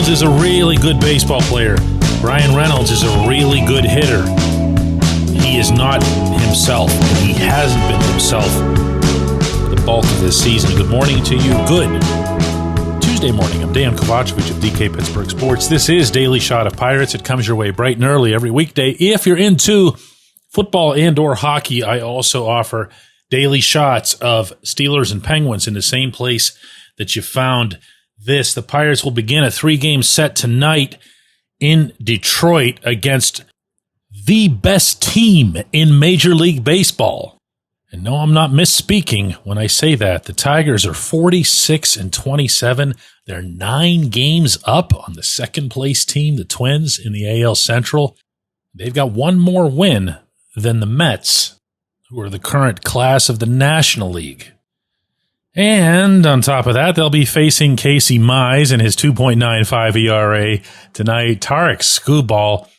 Reynolds is a really good baseball player. Bryan Reynolds is a really good hitter. He is not himself. He hasn't been himself for the bulk of this season. Good morning to you. Good Tuesday morning. I'm Dejan Kovacevic of DK Pittsburgh Sports. This is Daily Shot of Pirates. It comes your way bright and early every weekday. If you're into football and or hockey, I also offer daily shots of Steelers and Penguins in the same place that you found this. The Pirates will begin a 3-game set tonight in Detroit against the best team in Major League Baseball. And no, I'm not misspeaking when I say that. The Tigers are 46-27. They're 9 games up on the second-place team, the Twins, in the AL Central. They've got one more win than the Mets, who are the current class of the National League. And on top of that, they'll be facing Casey Mize and his 2.95 ERA tonight. Tarek Skubal,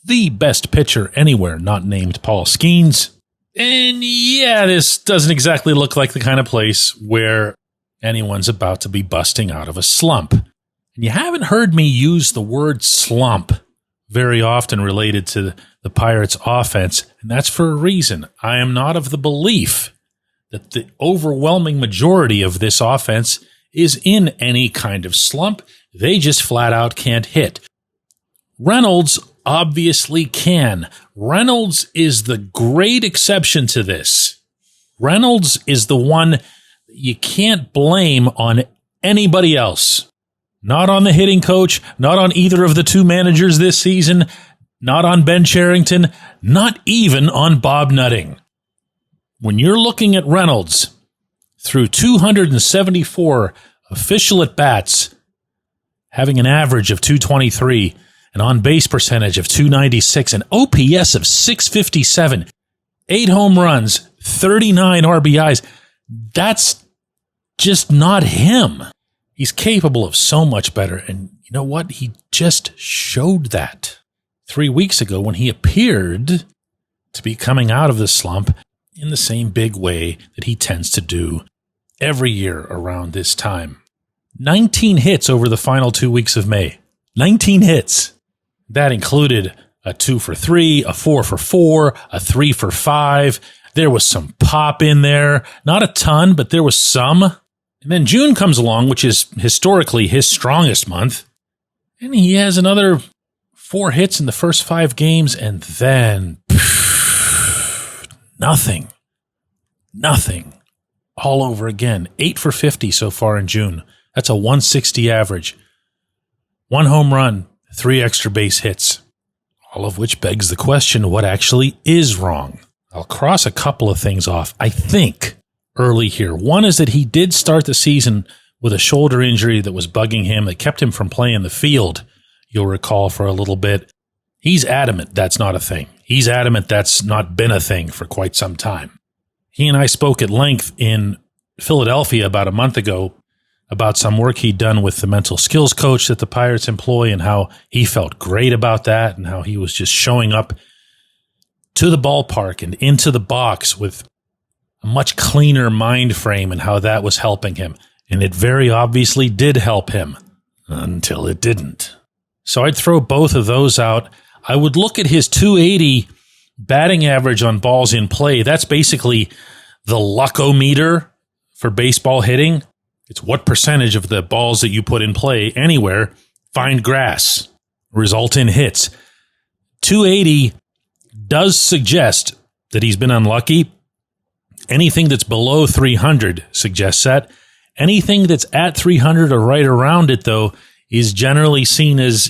the best pitcher anywhere not named Paul Skeens. And yeah, this doesn't exactly look like the kind of place where anyone's about to be busting out of a slump. And you haven't heard me use the word slump very often related to the Pirates' offense, and that's for a reason. I am not of the belief that the overwhelming majority of this offense is in any kind of slump. They just flat out can't hit. Reynolds obviously can. Reynolds is the great exception to this. Reynolds is the one you can't blame on anybody else. Not on the hitting coach, not on either of the two managers this season, not on Ben Cherington, not even on Bob Nutting. When you're looking at Reynolds through 274 official at-bats, having an average of 223, an on-base percentage of 296, an OPS of 657, 8 home runs, 39 RBIs, that's just not him. He's capable of so much better, and you know what? He just showed that 3 weeks ago when he appeared to be coming out of the slump in the same big way that he tends to do every year around this time. 19 hits over the final 2 weeks of May. 19 hits. That included a 2 for 3, a 4 for 4, a 3 for 5. There was some pop in there. Not a ton, but there was some. And then June comes along, which is historically his strongest month. And he has another 4 hits in the first 5 games, and then nothing. All over again. 8 for 50 so far in June. That's a 160 average. 1 home run, 3 extra base hits. All of which begs the question, what actually is wrong? I'll cross a couple of things off, I think, early here. One is that he did start the season with a shoulder injury that was bugging him, that kept him from playing the field, you'll recall, for a little bit. He's adamant that's not a thing. He's adamant that's not been a thing for quite some time. He and I spoke at length in Philadelphia about a month ago about some work he'd done with the mental skills coach that the Pirates employ and how he felt great about that and how he was just showing up to the ballpark and into the box with a much cleaner mind frame and how that was helping him. And it very obviously did help him until it didn't. So I'd throw both of those out. I would look at his 280 batting average on balls in play. That's basically the luckometer for baseball hitting. It's what percentage of the balls that you put in play anywhere find grass, result in hits. 280 does suggest that he's been unlucky. Anything that's below 300 suggests that. Anything that's at 300 or right around it, though, is generally seen as,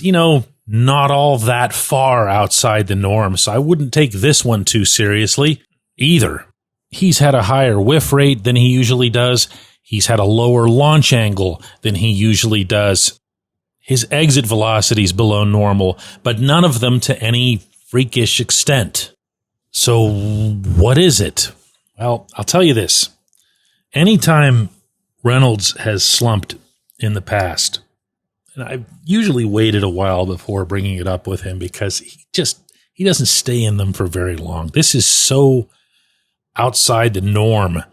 not all that far outside the norm. So I wouldn't take this one too seriously either. He's had a higher whiff rate than he usually does. He's had a lower launch angle than he usually does. His exit velocity is below normal, but none of them to any freakish extent. So what is it? Well, I'll tell you this. Anytime Reynolds has slumped in the past, and I've usually waited a while before bringing it up with him because he doesn't stay in them for very long. This is so outside the norm,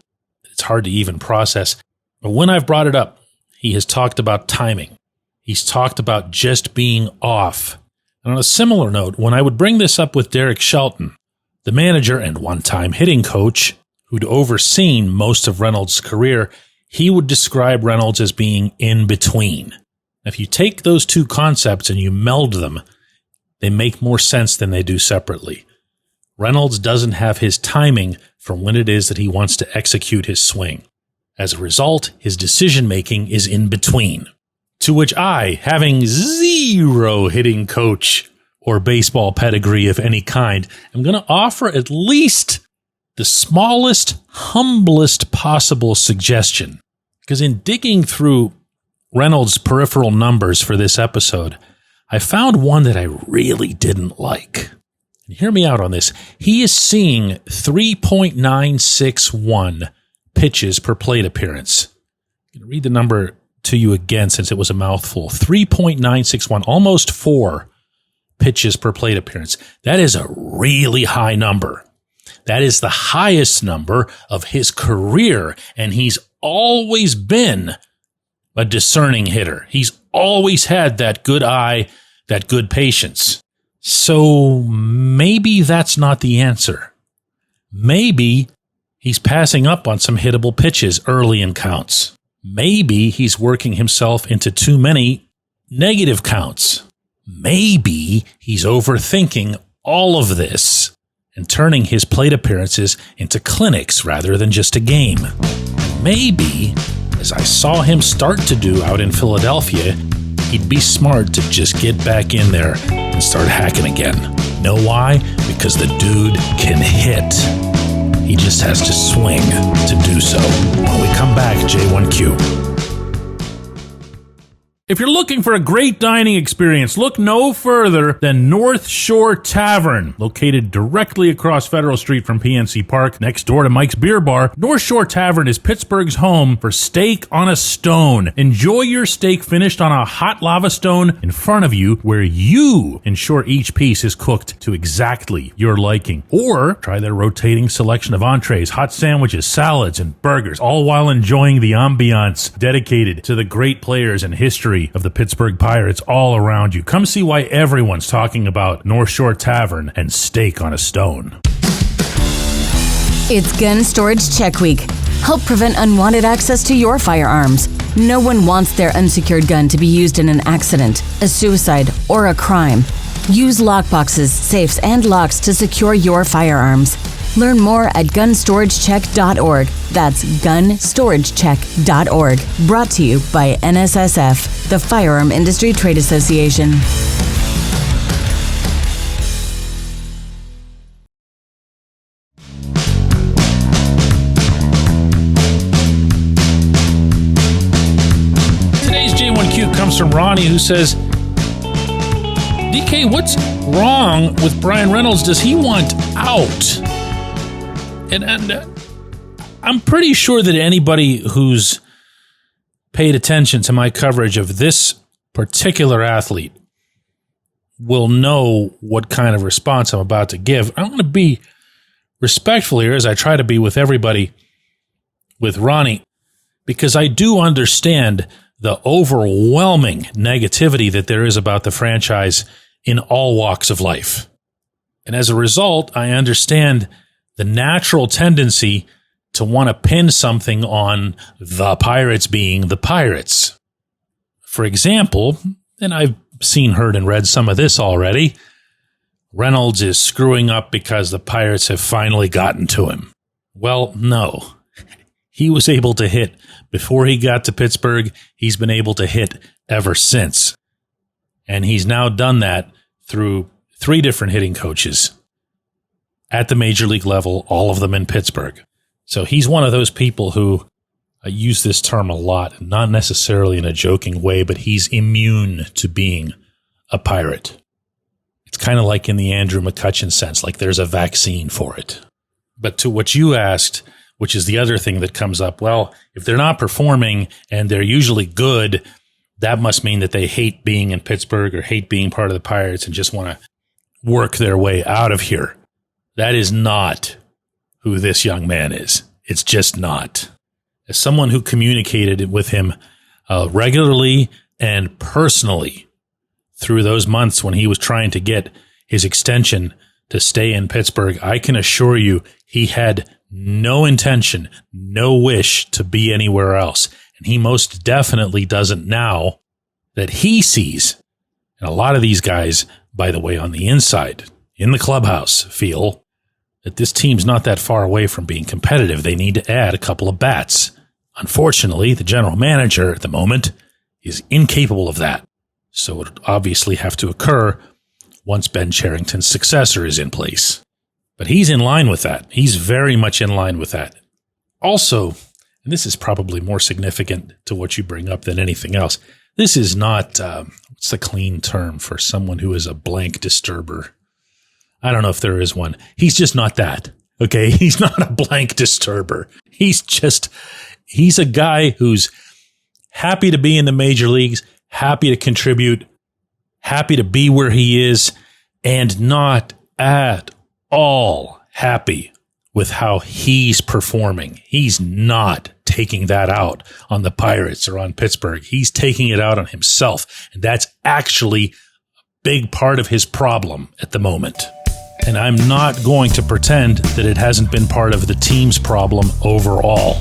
it's hard to even process. But when I've brought it up, he has talked about timing. he's talked about just being off. And on a similar note, when I would bring this up with Derek Shelton, the manager and one-time hitting coach who'd overseen most of Reynolds' career, he would describe Reynolds as being in between. If you take those two concepts and you meld them, they make more sense than they do separately. Reynolds doesn't have his timing for when it is that he wants to execute his swing. As a result, his decision-making is in between. To which I, having zero hitting coach or baseball pedigree of any kind, am going to offer at least the smallest, humblest possible suggestion. Because in digging through Reynolds' peripheral numbers for this episode, I found one that I really didn't like. And hear me out on this. He is seeing 3.961 pitches per plate appearance. I'm going to read the number to you again since it was a mouthful. 3.961, almost 4 pitches per plate appearance. That is a really high number. That is the highest number of his career, and he's always been a discerning hitter. He's always had that good eye, that good patience. So maybe that's not the answer. Maybe he's passing up on some hittable pitches early in counts. Maybe he's working himself into too many negative counts. Maybe he's overthinking all of this and turning his plate appearances into clinics rather than just a game. Maybe, as I saw him start to do out in Philadelphia, he'd be smart to just get back in there and start hacking again. Know why? Because the dude can hit. He just has to swing to do so. When we come back, J1Q. If you're looking for a great dining experience, look no further than North Shore Tavern. Located directly across Federal Street from PNC Park, next door to Mike's Beer Bar, North Shore Tavern is Pittsburgh's home for steak on a stone. Enjoy your steak finished on a hot lava stone in front of you, where you ensure each piece is cooked to exactly your liking. Or try their rotating selection of entrees, hot sandwiches, salads, and burgers, all while enjoying the ambiance dedicated to the great players and history of the Pittsburgh Pirates all around you. Come see why everyone's talking about North Shore Tavern and steak on a stone. It's Gun Storage Check Week. Help prevent unwanted access to your firearms. No one wants their unsecured gun to be used in an accident, a suicide, or a crime. Use lockboxes, safes, and locks to secure your firearms. Learn more at gunstoragechek.org. That's gunstoragechek.org. Brought to you by NSSF, the Firearm Industry Trade Association. Today's J1Q comes from Ronnie, who says, DK, what's wrong with Bryan Reynolds? Does he want out? And I'm pretty sure that anybody who's paid attention to my coverage of this particular athlete will know what kind of response I'm about to give. I'm going to be respectful here, as I try to be with everybody with Ronnie, because I do understand the overwhelming negativity that there is about the franchise in all walks of life. And as a result, I understand the natural tendency to want to pin something on the Pirates being the Pirates. For example, and I've seen, heard, and read some of this already, Reynolds is screwing up because the Pirates have finally gotten to him. Well, no. He was able to hit before he got to Pittsburgh. He's been able to hit ever since. And he's now done that through 3 different hitting coaches at the major league level, all of them in Pittsburgh. So he's one of those people who, I use this term a lot, not necessarily in a joking way, but he's immune to being a Pirate. It's kind of like in the Andrew McCutchen sense, like there's a vaccine for it. But to what you asked, which is the other thing that comes up, well, if they're not performing and they're usually good, that must mean that they hate being in Pittsburgh or hate being part of the Pirates and just want to work their way out of here. That is not who this young man is. It's just not. As someone who communicated with him regularly And personally, through those months when he was trying to get his extension to stay in Pittsburgh, I can assure you he had no intention, no wish to be anywhere else. And he most definitely doesn't now that he sees. And a lot of these guys, by the way, on the inside, in the clubhouse, feel that this team's not that far away from being competitive. They need to add a couple of bats. Unfortunately, the general manager at the moment is incapable of that. So it would obviously have to occur once Ben Cherington's successor is in place. But he's in line with that. He's very much in line with that. Also, and this is probably more significant to what you bring up than anything else, this is not, what's the clean term for someone who is a blank disturber? I don't know if there is one. He's just not that. Okay? He's not a blank disturber. He's a guy who's happy to be in the major leagues, happy to contribute, happy to be where he is, and not at all happy with how he's performing. He's not taking that out on the Pirates or on Pittsburgh. He's taking it out on himself. And that's actually a big part of his problem at the moment. And I'm not going to pretend that it hasn't been part of the team's problem overall.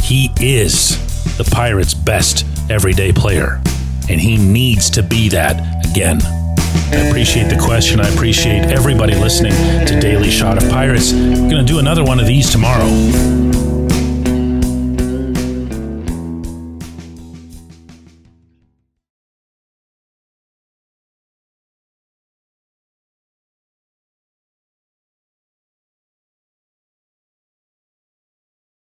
He is the Pirates' best everyday player, and he needs to be that again. I appreciate the question. I appreciate everybody listening to Daily Shot of Pirates. We're going to do another one of these tomorrow.